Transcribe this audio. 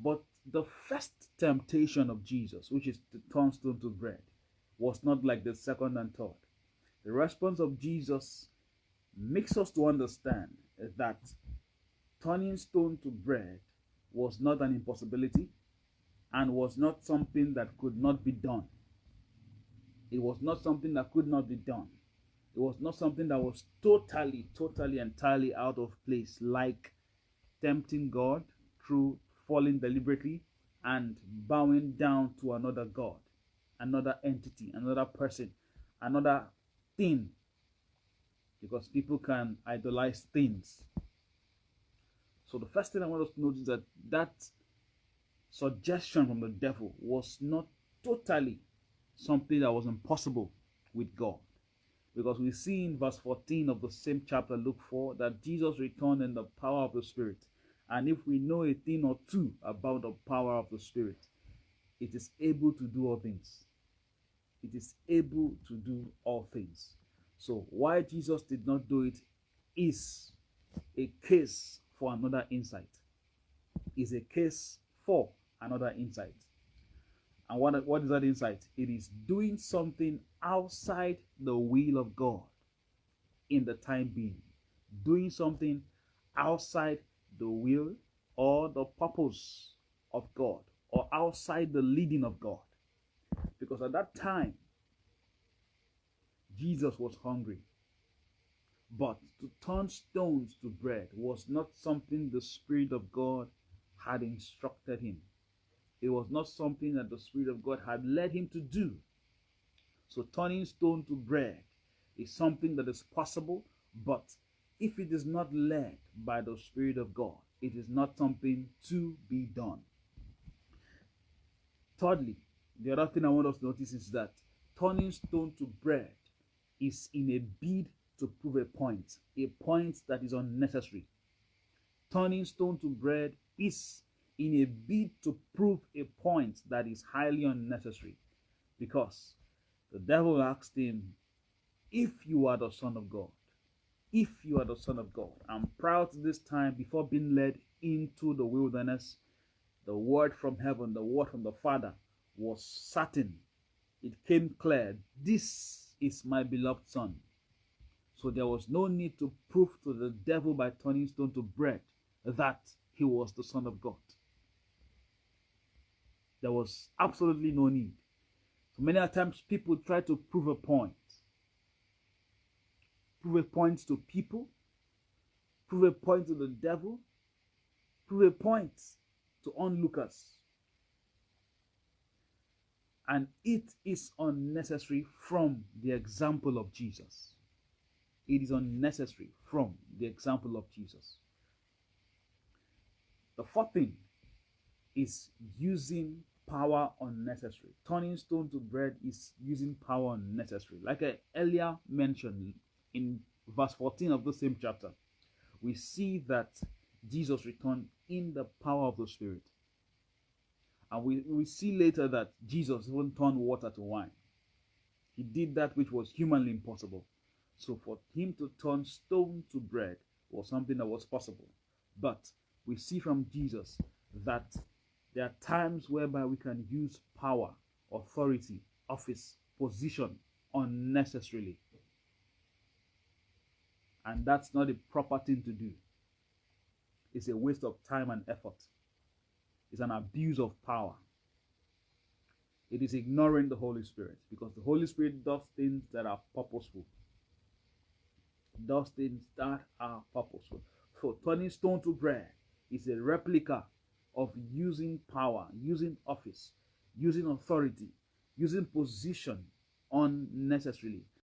But the first temptation of Jesus, which is to turn stone to bread, was not like the second and third. The response of Jesus makes us to understand that turning stone to bread was not an impossibility and was not something that could not be done. It was not something that could not be done. It was not something that was totally, entirely out of place, like tempting God through falling deliberately and bowing down to another God, another entity, another person, another thing, because people can idolize things. So the first thing I want us to notice is that that suggestion from the devil was not totally something that was impossible with God. Because we see in verse 14 of the same chapter, Luke 4, that Jesus returned in the power of the Spirit. And if we know a thing or two about the power of the Spirit, it is able to do all things. It is able to do all things. So why Jesus did not do it is a case for another insight. Is a case for another insight. And what is that insight? It is doing something outside the will of God in the time being. Doing something outside the will or the purpose of God, or outside the leading of God. Because at that time, Jesus was hungry. But to turn stones to bread was not something the Spirit of God had instructed him. It was not something that the Spirit of God had led him to do. So turning stone to bread is something that is possible, but if it is not led by the Spirit of God, it is not something to be done. Thirdly, the other thing I want us to notice is that turning stone to bread is in a bid to prove a point that is unnecessary. Turning stone to bread is in a bid to prove a point that is highly unnecessary, because the devil asked him, if you are the Son of God, if you are the Son of God. And prior to this time, before being led into the wilderness, the word from heaven, the word from the Father was certain. It came clear, this is my beloved Son. So there was no need to prove to the devil by turning stone to bread that he was the Son of God. There was absolutely no need. So many times people try to prove a point to people, prove a point to the devil, prove a point to onlookers. And it is unnecessary from the example of Jesus. It is unnecessary from the example of Jesus. The fourth thing is using power unnecessary. Turning stone to bread is using power unnecessary. Like I earlier mentioned in verse 14 of the same chapter, we see that Jesus returned in the power of the Spirit. And we see later that Jesus even turned water to wine. He did that which was humanly impossible. So for him to turn stone to bread was something that was possible. But we see from Jesus that there are times whereby we can use power, authority, office, position unnecessarily. And that's not a proper thing to do. It's a waste of time and effort. It's an abuse of power. It is ignoring the Holy Spirit, because the Holy Spirit does things that are purposeful. Does things that are purposeful. So turning stone to bread is a replica of using power, using office, using authority, using position unnecessarily.